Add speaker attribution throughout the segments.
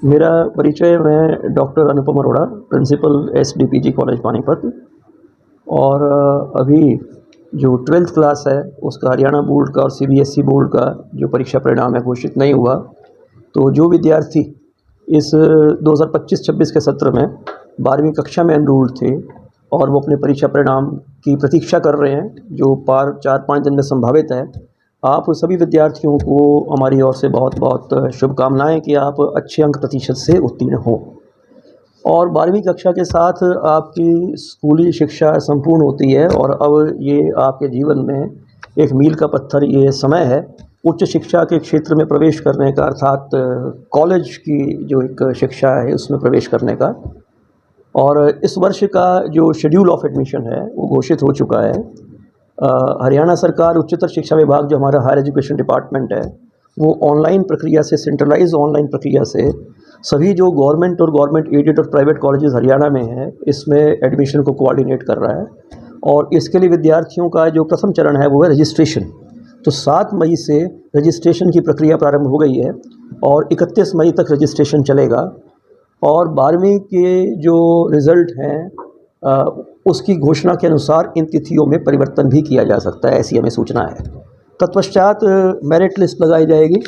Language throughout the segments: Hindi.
Speaker 1: मेरा परिचय, मैं डॉक्टर अनुपम अरोड़ा, प्रिंसिपल एसडीपीजी कॉलेज पानीपत। और अभी जो 12th क्लास है उसका हरियाणा बोर्ड का और सीबीएसई बोर्ड का जो परीक्षा परिणाम है घोषित नहीं हुआ। तो जो विद्यार्थी इस 2025-26 के सत्र में 12वीं कक्षा में एनरोल्ड थे और वो अपने परीक्षा परिणाम की प्रतीक्षा कर रहे हैं, जो 4-5 दिन में संभावित है, आप सभी विद्यार्थियों को हमारी ओर से बहुत बहुत शुभकामनाएं कि आप अच्छे अंक प्रतिशत से उत्तीर्ण हों। और 12वीं कक्षा के साथ आपकी स्कूली शिक्षा संपूर्ण होती है और अब ये आपके जीवन में एक मील का पत्थर ये समय है उच्च शिक्षा के क्षेत्र में प्रवेश करने का, अर्थात कॉलेज की जो एक शिक्षा है उसमें प्रवेश करने का। और इस वर्ष का जो शेड्यूल ऑफ एडमिशन है वो घोषित हो चुका है। हरियाणा सरकार उच्चतर शिक्षा विभाग, जो हमारा हायर एजुकेशन डिपार्टमेंट है, वो ऑनलाइन प्रक्रिया से, सेंट्रलाइज ऑनलाइन प्रक्रिया से सभी जो गवर्नमेंट और गवर्नमेंट एडेड और प्राइवेट कॉलेजेस हरियाणा में हैं इसमें एडमिशन को कोऑर्डिनेट कर रहा है। और इसके लिए विद्यार्थियों का जो प्रथम चरण है वो है रजिस्ट्रेशन। तो 7 मई से रजिस्ट्रेशन की प्रक्रिया प्रारंभ हो गई है और 31 मई तक रजिस्ट्रेशन चलेगा। और 12वीं के जो रिज़ल्ट हैं उसकी घोषणा के अनुसार इन तिथियों में परिवर्तन भी किया जा सकता है, ऐसी हमें सूचना है। तत्पश्चात मेरिट लिस्ट लगाई जाएगी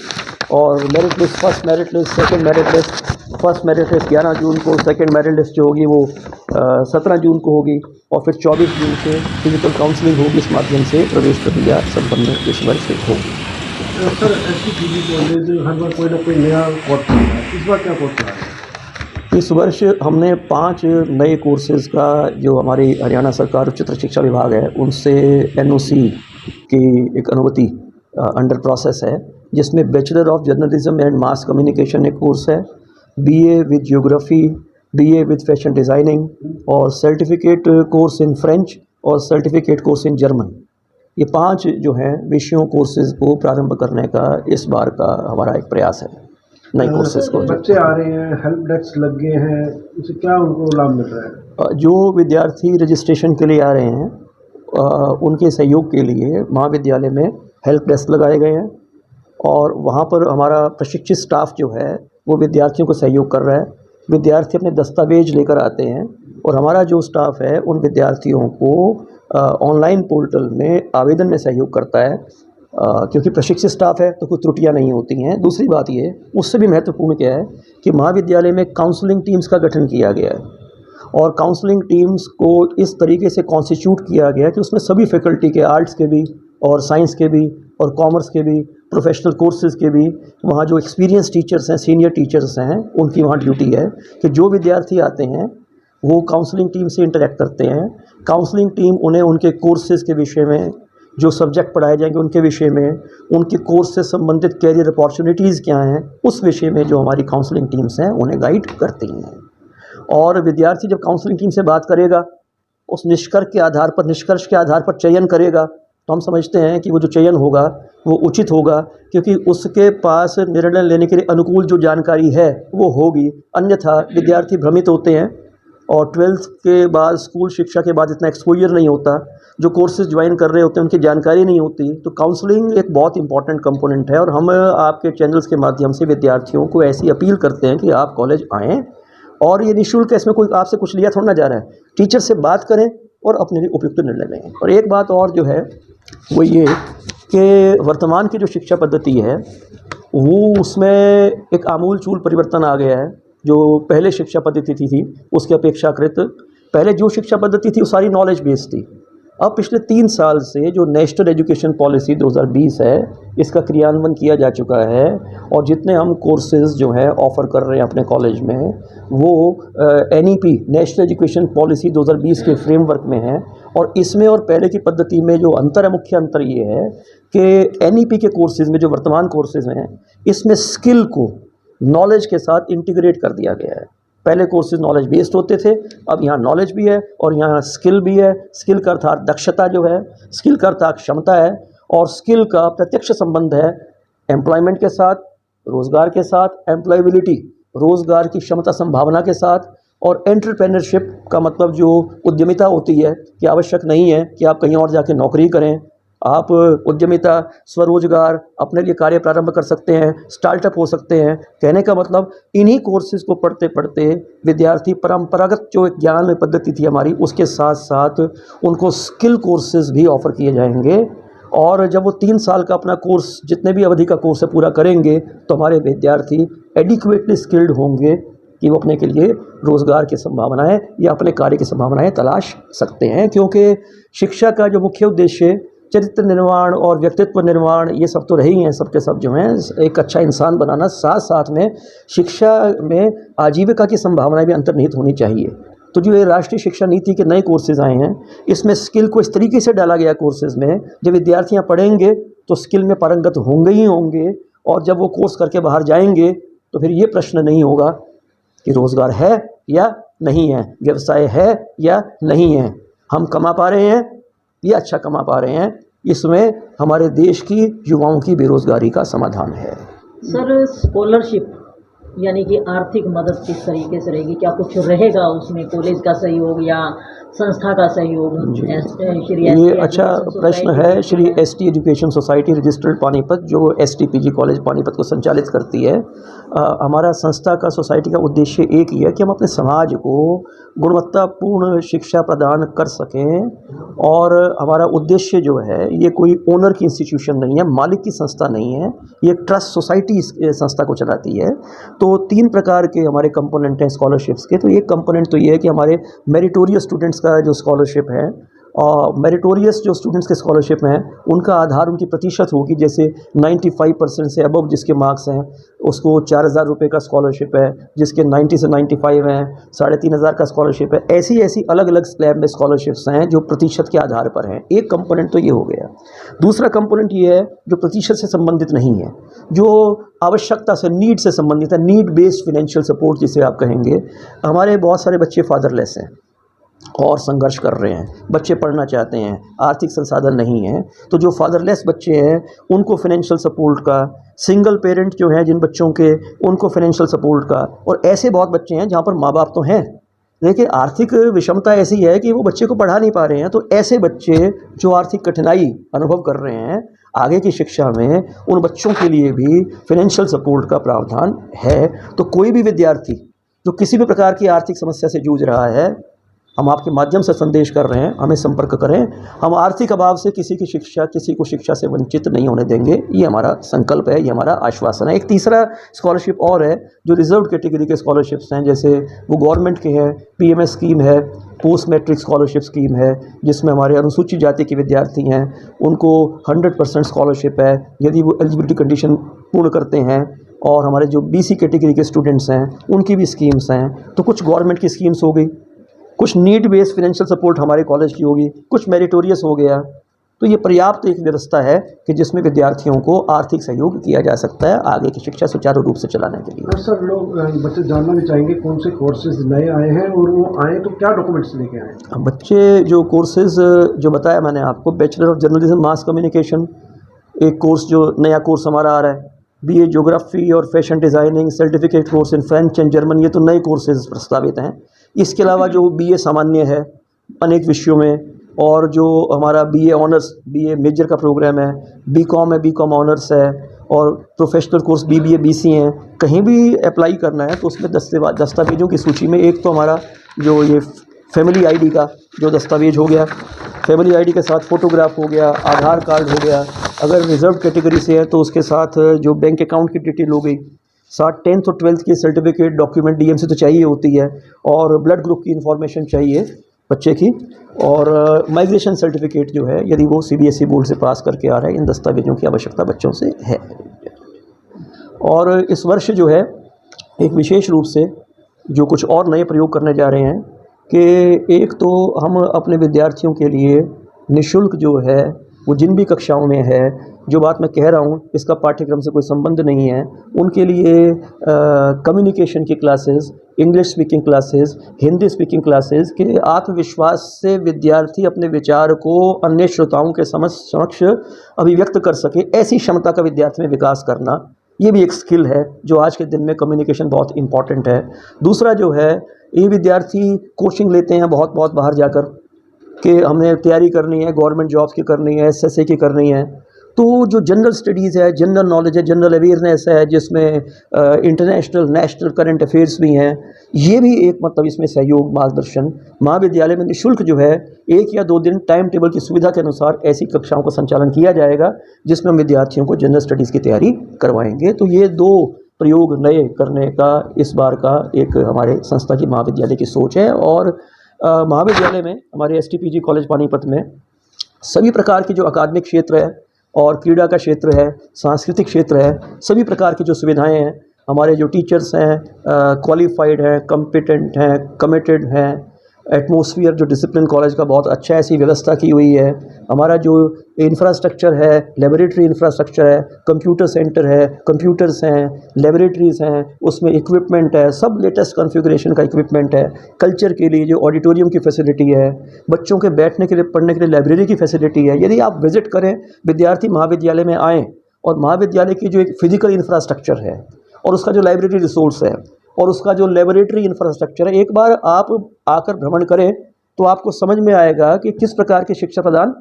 Speaker 1: और merit list, first merit list, second merit list. First merit list 11 जून को, सेकंड मेरिट लिस्ट जो होगी वो 17 जून को होगी और फिर 24 जून से फिजिकल काउंसलिंग होगी। इस माध्यम से प्रवेश प्रक्रिया संपन्न इस वर्ष होगी।
Speaker 2: सर, एसडीपीजी कॉलेज हर बार कोई ना कोई नया कोर्स है, इस बार क्या कोर्स है?
Speaker 1: इस वर्ष हमने 5 नए कोर्सेज़ का, जो हमारी हरियाणा सरकार उच्चतर शिक्षा विभाग है उनसे एनओसी की एक अनुमति अंडर प्रोसेस है, जिसमें bachelor of journalism and mass communication एक कोर्स है, BA with geography, BA with fashion designing और सर्टिफिकेट कोर्स इन फ्रेंच और सर्टिफिकेट कोर्स इन जर्मन। ये 5 जो हैं विषयों कोर्सेज़ को प्रारंभ करने का इस बार का हमारा एक प्रयास है। नए कोर्सेज़ को
Speaker 2: बच्चे आ रहे हैं, हेल्प डेस्क लग गए हैं, इससे क्या उनको लाभ मिल रहा है?
Speaker 1: जो विद्यार्थी रजिस्ट्रेशन के लिए आ रहे हैं उनके सहयोग के लिए महाविद्यालय में हेल्प डेस्क लगाए गए हैं और वहाँ पर हमारा प्रशिक्षित स्टाफ जो है वो विद्यार्थियों को सहयोग कर रहा है। विद्यार्थी अपने दस्तावेज लेकर आते हैं और हमारा जो स्टाफ है उन विद्यार्थियों को ऑनलाइन पोर्टल में आवेदन में सहयोग करता है। क्योंकि प्रशिक्षित स्टाफ है तो कोई त्रुटियां नहीं होती हैं। दूसरी बात ये, उससे भी महत्वपूर्ण क्या है कि महाविद्यालय में काउंसलिंग टीम्स का गठन किया गया है और काउंसलिंग टीम्स को इस तरीके से कॉन्स्टिट्यूट किया गया कि उसमें सभी फैकल्टी के, आर्ट्स के भी और साइंस के भी और कॉमर्स के भी, प्रोफेशनल कोर्सेज़ के भी, वहाँ जो एक्सपीरियंस टीचर्स हैं, सीनियर टीचर्स हैं, उनकी वहाँ ड्यूटी है कि जो विद्यार्थी आते हैं वो काउंसलिंग टीम से इंटरेक्ट करते हैं। काउंसलिंग टीम उन्हें उनके कोर्सेज़ के विषय में, जो सब्जेक्ट पढ़ाए जाएंगे उनके विषय में, उनके कोर्स से संबंधित कैरियर अपॉर्चुनिटीज़ क्या हैं, उस विषय में जो हमारी काउंसलिंग टीम्स हैं उन्हें गाइड करती हैं। और विद्यार्थी जब काउंसलिंग टीम से बात करेगा, उस निष्कर्ष के आधार पर चयन करेगा, तो हम समझते हैं कि वो जो चयन होगा वो उचित होगा, क्योंकि उसके पास निर्णय लेने के लिए अनुकूल जो जानकारी है वो होगी। अन्यथा विद्यार्थी भ्रमित होते हैं और 12th के बाद, स्कूल शिक्षा के बाद इतना एक्सपोजर नहीं होता, जो कोर्सेज ज्वाइन कर रहे होते हैं उनकी जानकारी नहीं होती। तो काउंसलिंग एक बहुत इंपॉर्टेंट कंपोनेंट है और हम आपके चैनल्स के माध्यम से विद्यार्थियों को ऐसी अपील करते हैं कि आप कॉलेज आएँ और ये निःशुल्क है, इसमें कोई आपसे कुछ लिया थोड़ा ना जा रहा है। टीचर से बात करें और अपने लिए उपयुक्त निर्णय लें। और एक बात और जो है वो ये कि वर्तमान की जो शिक्षा पद्धति है वो, उसमें एक आमूल-चूल परिवर्तन आ गया है। जो पहले शिक्षा पद्धति थी उसके अपेक्षाकृत पहले जो शिक्षा पद्धति थी वो सारी नॉलेज बेस्ड थी। अब पिछले 3 साल से जो नेशनल एजुकेशन पॉलिसी 2020 है, इसका क्रियान्वयन किया जा चुका है और जितने हम कोर्सेज़ जो हैं ऑफ़र कर रहे हैं अपने कॉलेज में, वो NEP, नेशनल एजुकेशन पॉलिसी 2020 के फ्रेमवर्क में है। और इसमें और पहले की पद्धति में जो अंतर है, मुख्य अंतर ये है कि NEP के कोर्सेज़ में, जो वर्तमान कोर्सेज़ हैं, इसमें स्किल को नॉलेज के साथ इंटीग्रेट कर दिया गया है। पहले कोर्सेज नॉलेज बेस्ड होते थे, अब यहाँ नॉलेज भी है और यहाँ स्किल भी है। स्किल का अर्थात दक्षता जो है, स्किल का अर्थात क्षमता है और स्किल का प्रत्यक्ष संबंध है एम्प्लॉयमेंट के साथ, रोज़गार के साथ, एम्प्लॉयबिलिटी, रोज़गार की क्षमता संभावना के साथ। और एंटरप्रेन्योरशिप का मतलब जो उद्यमिता होती है कि आवश्यक नहीं है कि आप कहीं और जाके नौकरी करें, आप उद्यमिता, स्वरोजगार, अपने लिए कार्य प्रारंभ कर सकते हैं, स्टार्टअप हो सकते हैं। कहने का मतलब इन्हीं कोर्सेज़ को पढ़ते पढ़ते विद्यार्थी परंपरागत जो ज्ञान पद्धति थी हमारी, उसके साथ साथ उनको स्किल कोर्सेज़ भी ऑफ़र किए जाएंगे। और जब वो 3 साल का अपना कोर्स, जितने भी अवधि का कोर्स है, पूरा करेंगे, तो हमारे विद्यार्थी एडिक्वेटली स्किल्ड होंगे कि वो अपने के लिए रोज़गार की संभावनाएं या अपने कार्य की संभावनाएं तलाश सकते हैं। क्योंकि शिक्षा का जो मुख्य उद्देश्य चरित्र निर्माण और व्यक्तित्व निर्माण, ये सब तो रहे ही हैं, सब के सब जो हैं एक अच्छा इंसान बनाना, साथ साथ में शिक्षा में आजीविका की संभावनाएं भी अंतर्निहित होनी चाहिए। तो जो ये राष्ट्रीय शिक्षा नीति के नए कोर्सेज़ आए हैं, इसमें स्किल को इस तरीके से डाला गया कोर्सेज़ में, जब विद्यार्थियाँ पढ़ेंगे तो स्किल में पारंगत होंगे ही होंगे, और जब वो कोर्स करके बाहर जाएंगे तो फिर ये प्रश्न नहीं होगा कि रोज़गार है या नहीं है, व्यवसाय है या नहीं है, हम कमा पा रहे हैं या अच्छा कमा पा रहे हैं। इसमें हमारे देश की युवाओं की बेरोज़गारी का समाधान है।
Speaker 3: सर, स्कॉलरशिप यानी कि आर्थिक मदद किस तरीके से रहेगी? क्या कुछ रहेगा उसमें, कॉलेज का सहयोग या संस्था का सहयोग?
Speaker 1: ये अच्छा प्रश्न है। Shri ST education society registered Panipat, जो एसटीपीजी कॉलेज पानीपत को संचालित करती है, हमारा संस्था का, सोसाइटी का उद्देश्य एक ही है कि हम अपने समाज को गुणवत्तापूर्ण शिक्षा प्रदान कर सकें। और हमारा उद्देश्य जो है, ये कोई ओनर की इंस्टीट्यूशन नहीं है, मालिक की संस्था नहीं है, ये ट्रस्ट सोसाइटी इस संस्था को चलाती है। तो 3 प्रकार के हमारे कंपोनेंट हैं स्कॉलरशिप्स के। तो एक कंपोनेंट तो ये है कि हमारे मेरिटोरियस स्टूडेंट्स का जो स्कॉलरशिप है, और मेरिटोरियस जो स्टूडेंट्स के स्कॉलरशिप हैं, उनका आधार उनकी प्रतिशत होगी। जैसे 95% से अबव जिसके मार्क्स हैं, उसको 4,000 रुपये का स्कॉलरशिप है। जिसके 90 से 95 हैं, 3,500 का स्कॉलरशिप है। ऐसी ऐसी अलग अलग स्लैब में स्कॉलरशिप्स हैं जो प्रतिशत के आधार पर हैं। एक कंपोनेंट तो ये हो गया। दूसरा कंपोनेंट ये है जो प्रतिशत से संबंधित नहीं है, जो आवश्यकता से, नीड से संबंधित है, नीड बेस्ड फाइनेंशियल सपोर्ट जिसे आप कहेंगे। हमारे बहुत सारे बच्चे फादरलेस हैं और संघर्ष कर रहे हैं, बच्चे पढ़ना चाहते हैं, आर्थिक संसाधन नहीं है। तो जो फादरलेस बच्चे हैं उनको फाइनेंशियल सपोर्ट का, सिंगल पेरेंट जो हैं जिन बच्चों के, उनको फाइनेंशियल सपोर्ट का, और ऐसे बहुत बच्चे हैं जहाँ पर माँ बाप तो हैं, देखिए आर्थिक विषमता ऐसी है कि वो बच्चे को पढ़ा नहीं पा रहे हैं। तो ऐसे बच्चे जो आर्थिक कठिनाई अनुभव कर रहे हैं, आगे की शिक्षा में उन बच्चों के लिए भी फाइनेंशियल सपोर्ट का प्रावधान है। तो कोई भी विद्यार्थी जो किसी भी प्रकार की आर्थिक समस्या से जूझ रहा है, हम आपके माध्यम से संदेश कर रहे हैं, हमें संपर्क करें। हम आर्थिक अभाव से किसी को शिक्षा से वंचित नहीं होने देंगे। ये हमारा संकल्प है, ये हमारा आश्वासन है। एक तीसरा स्कॉलरशिप और है जो रिजर्व कैटेगरी के स्कॉलरशिप्स हैं, जैसे वो गवर्नमेंट के हैं। पीएमएस स्कीम है, पोस्ट मैट्रिक स्कॉलरशिप स्कीम है, जिसमें हमारे अनुसूचित जाति के विद्यार्थी हैं, उनको 100% स्कॉलरशिप है यदि वो एलिजिबिलिटी कंडीशन पूर्ण करते हैं। और हमारे जो बीसी कैटेगरी के स्टूडेंट्स हैं, उनकी भी स्कीम्स हैं। तो कुछ गवर्नमेंट की स्कीम्स हो गई, कुछ नीड बेस्ड फाइनेंशियल सपोर्ट हमारे कॉलेज की होगी, कुछ मेरिटोरियस हो गया। तो ये पर्याप्त एक व्यवस्था है कि जिसमें विद्यार्थियों को आर्थिक सहयोग किया जा सकता है आगे की शिक्षा सुचारू रूप से चलाने के लिए।
Speaker 2: सर, लोग बच्चे जानना भी चाहेंगे कौन से कोर्सेज नए आए हैं, और वो आए तो क्या डॉक्यूमेंट्स लेके आए?
Speaker 1: बच्चे जो कोर्सेज जो बताया मैंने आपको, bachelor of journalism mass communication एक कोर्स जो नया कोर्स हमारा आ रहा है, बीए ज्योग्राफी और fashion designing, certificate course in French and German, ये तो नए कोर्सेज प्रस्तावित हैं। इसके अलावा जो बीए सामान्य है अनेक विषयों में, और जो हमारा बीए ऑनर्स, बीए मेजर का प्रोग्राम है, बीकॉम है, बीकॉम ऑनर्स है, और प्रोफेशनल कोर्स बीबीए बीसी हैं। कहीं भी अप्लाई करना है तो उसमें दस्तावेजों की सूची में एक तो हमारा जो ये फैमिली आईडी का जो दस्तावेज हो गया, फैमिली आईडी के साथ फ़ोटोग्राफ हो गया, आधार कार्ड हो गया, अगर रिजर्व कैटेगरी से है तो उसके साथ जो बैंक अकाउंट की डिटेल हो गई, साथ 10th और 12th की सर्टिफिकेट डॉक्यूमेंट डीएमसी तो चाहिए होती है, और ब्लड ग्रुप की इन्फॉर्मेशन चाहिए बच्चे की, और माइग्रेशन सर्टिफिकेट जो है यदि वो सीबीएसई बोर्ड से पास करके आ रहा है। इन दस्तावेजों की आवश्यकता बच्चों से है। और इस वर्ष जो है एक विशेष रूप से जो कुछ और नए प्रयोग करने जा रहे हैं कि एक तो हम अपने विद्यार्थियों के लिए निःशुल्क जो है वो जिन भी कक्षाओं में है, जो बात मैं कह रहा हूँ इसका पाठ्यक्रम से कोई संबंध नहीं है, उनके लिए कम्युनिकेशन की classes, English speaking classes, Hindi speaking classes के आत्मविश्वास से विद्यार्थी अपने विचार को अन्य श्रोताओं के समक्ष अभिव्यक्त कर सके, ऐसी क्षमता का विद्यार्थी में विकास करना, ये भी एक स्किल है जो आज के दिन में कम्युनिकेशन बहुत इम्पॉर्टेंट है। दूसरा जो है, ये विद्यार्थी कोचिंग लेते हैं बहुत बाहर जाकर, कि हमने तैयारी करनी है, गवर्नमेंट जॉब्स की करनी है, एसएससी की करनी है, तो जो जनरल स्टडीज़ है, जनरल नॉलेज है, जनरल अवेयरनेस है, जिसमें इंटरनेशनल नेशनल करंट अफेयर्स भी हैं, ये भी एक मतलब इसमें सहयोग मार्गदर्शन महाविद्यालय में निःशुल्क जो है 1 या 2 दिन टाइम टेबल की सुविधा के अनुसार ऐसी कक्षाओं का संचालन किया जाएगा जिसमें हम विद्यार्थियों को जनरल स्टडीज़ की तैयारी करवाएंगे। तो ये 2 प्रयोग नए करने का इस बार का एक हमारे संस्था की महाविद्यालय की सोच है। और महाविद्यालय में हमारे एसटीपीजी कॉलेज पानीपत में सभी प्रकार की जो अकादमिक क्षेत्र है और क्रीड़ा का क्षेत्र है, सांस्कृतिक क्षेत्र है, सभी प्रकार की जो सुविधाएं हैं, हमारे जो टीचर्स हैं क्वालिफाइड हैं, कम्पिटेंट हैं, कमिटेड हैं, एटमॉस्फेयर जो डिसिप्लिन कॉलेज का बहुत अच्छा ऐसी व्यवस्था की हुई है। हमारा जो इंफ्रास्ट्रक्चर है, लेबोरेटरी इंफ्रास्ट्रक्चर है, कंप्यूटर सेंटर है, कंप्यूटर्स हैं, लेबोरेटरीज़ हैं, उसमें इक्विपमेंट है, सब लेटेस्ट कॉन्फ़िगरेशन का इक्विपमेंट है। कल्चर के लिए जो ऑडिटोरियम की फैसिलिटी है, बच्चों के बैठने के लिए, पढ़ने के लिए लाइब्रेरी की फैसिलिटी है। यदि आप विज़िट करें, विद्यार्थी महाविद्यालय में आएँ और महाविद्यालय की जो एक फ़िज़िकल इंफ्रास्ट्रक्चर है और उसका जो लाइब्रेरी रिसोर्स है और उसका जो लेबोरेटरी इंफ्रास्ट्रक्चर है, एक बार आप आकर भ्रमण करें तो आपको समझ में आएगा कि किस प्रकार की शिक्षा प्रदान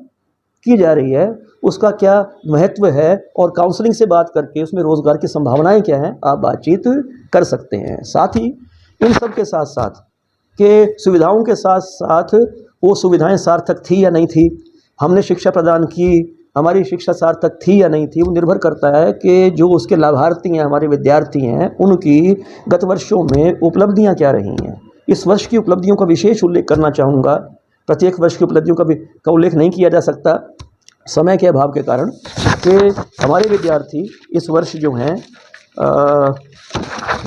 Speaker 1: की जा रही है, उसका क्या महत्व है, और काउंसलिंग से बात करके उसमें रोज़गार की संभावनाएं क्या हैं, आप बातचीत कर सकते हैं। साथ ही इन सब के साथ साथ के सुविधाओं के साथ साथ वो सुविधाएं सार्थक थी या नहीं थी, हमने शिक्षा प्रदान की, हमारी शिक्षा सार्थक थी या नहीं थी, वो निर्भर करता है कि जो उसके लाभार्थी हैं, हमारे विद्यार्थी हैं, उनकी गत वर्षों में उपलब्धियां क्या रही हैं। इस वर्ष की उपलब्धियों का विशेष उल्लेख करना चाहूँगा। प्रत्येक वर्ष की उपलब्धियों का उल्लेख नहीं किया जा सकता समय के अभाव के कारण, कि हमारे विद्यार्थी इस वर्ष जो हैं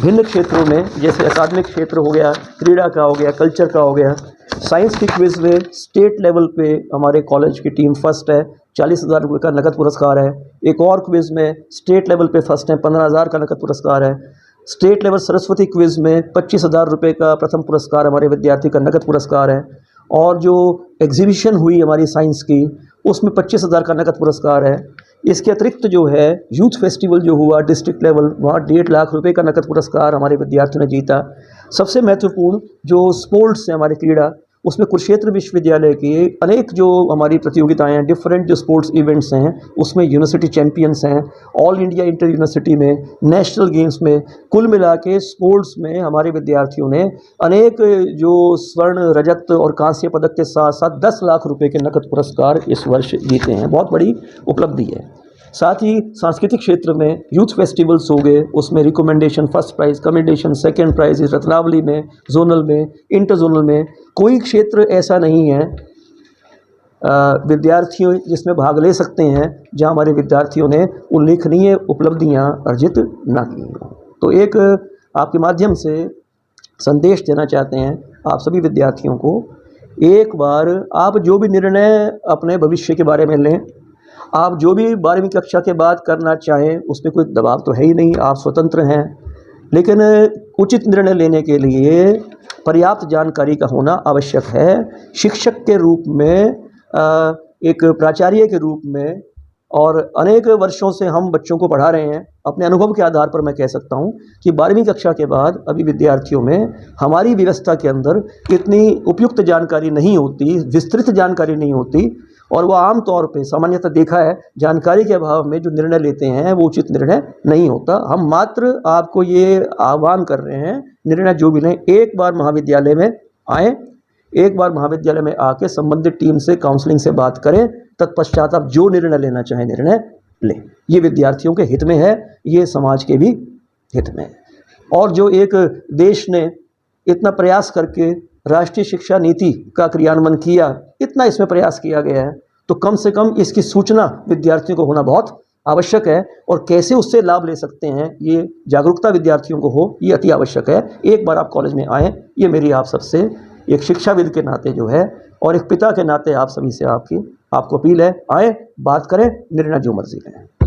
Speaker 1: भिन्न क्षेत्रों में, जैसे अकादमिक क्षेत्र हो गया, क्रीड़ा का हो गया, कल्चर का हो गया, साइंस की क्विज़ में स्टेट लेवल पे हमारे कॉलेज की टीम फर्स्ट है, 40,000 रुपये का नकद पुरस्कार है। एक और क्विज़ में स्टेट लेवल पे फर्स्ट है, 15,000 का नकद पुरस्कार है। स्टेट लेवल सरस्वती क्विज़ में 25,000 रुपये का प्रथम पुरस्कार हमारे विद्यार्थी का नकद पुरस्कार है। और जो एग्जीबिशन हुई हमारी साइंस की, उसमें 25,000 का नकद पुरस्कार है। इसके अतिरिक्त जो है यूथ फेस्टिवल जो हुआ डिस्ट्रिक्ट लेवल, वहाँ 1.5 लाख रुपए का नकद पुरस्कार हमारे विद्यार्थियों ने जीता। सबसे महत्वपूर्ण जो स्पोर्ट्स है हमारे क्रीड़ा, उसमें कुरुक्षेत्र विश्वविद्यालय की अनेक जो हमारी प्रतियोगिताएं हैं, डिफरेंट जो स्पोर्ट्स इवेंट्स हैं, उसमें यूनिवर्सिटी चैंपियंस हैं, ऑल इंडिया इंटर यूनिवर्सिटी में, नेशनल गेम्स में, कुल मिला के स्पोर्ट्स में हमारे विद्यार्थियों ने अनेक जो स्वर्ण, रजत और कांस्य पदक के साथ साथ 10 लाख रुपए के नकद पुरस्कार इस वर्ष जीते हैं। बहुत बड़ी उपलब्धि है। साथ ही सांस्कृतिक क्षेत्र में यूथ फेस्टिवल्स हो गए, उसमें recommendation first prize, commendation second prize, Ratnavali में, जोनल में, इंटर जोनल में, कोई क्षेत्र ऐसा नहीं है विद्यार्थियों जिसमें भाग ले सकते हैं जहां हमारे विद्यार्थियों ने उल्लेखनीय उपलब्धियां अर्जित ना की हों। तो एक आपके माध्यम से संदेश देना चाहते हैं आप सभी विद्यार्थियों को, एक बार आप जो भी निर्णय अपने भविष्य के बारे में लें, आप जो भी 12वीं कक्षा के बाद करना चाहें, उस पर कोई दबाव तो है ही नहीं, आप स्वतंत्र हैं। लेकिन उचित निर्णय लेने के लिए पर्याप्त जानकारी का होना आवश्यक है। शिक्षक के रूप में, एक प्राचार्य के रूप में, और अनेक वर्षों से हम बच्चों को पढ़ा रहे हैं, अपने अनुभव के आधार पर मैं कह सकता हूं कि 12वीं कक्षा के बाद अभी विद्यार्थियों में हमारी व्यवस्था के अंदर इतनी उपयुक्त जानकारी नहीं होती, विस्तृत जानकारी नहीं होती, और वह आम तौर पे सामान्यतः देखा है जानकारी के अभाव में जो निर्णय लेते हैं वो उचित निर्णय नहीं होता। हम मात्र आपको ये आह्वान कर रहे हैं, निर्णय जो भी लें एक बार महाविद्यालय में आएँ, एक बार महाविद्यालय में आके संबंधित टीम से काउंसलिंग से बात करें, तत्पश्चात आप जो निर्णय लेना चाहें निर्णय लें। ये विद्यार्थियों के हित में है, ये समाज के भी हित में है। और जो एक देश ने इतना प्रयास करके राष्ट्रीय शिक्षा नीति का क्रियान्वयन किया, इतना इसमें प्रयास किया गया है, तो कम से कम इसकी सूचना विद्यार्थियों को होना बहुत आवश्यक है, और कैसे उससे लाभ ले सकते हैं ये जागरूकता विद्यार्थियों को हो, ये अति आवश्यक है। एक बार आप कॉलेज में आएँ, ये मेरी आप सबसे एक शिक्षाविद के नाते जो है और एक पिता के नाते आप सभी से आपको अपील है, आएँ, बात करें, निर्णय जो मर्जी लें।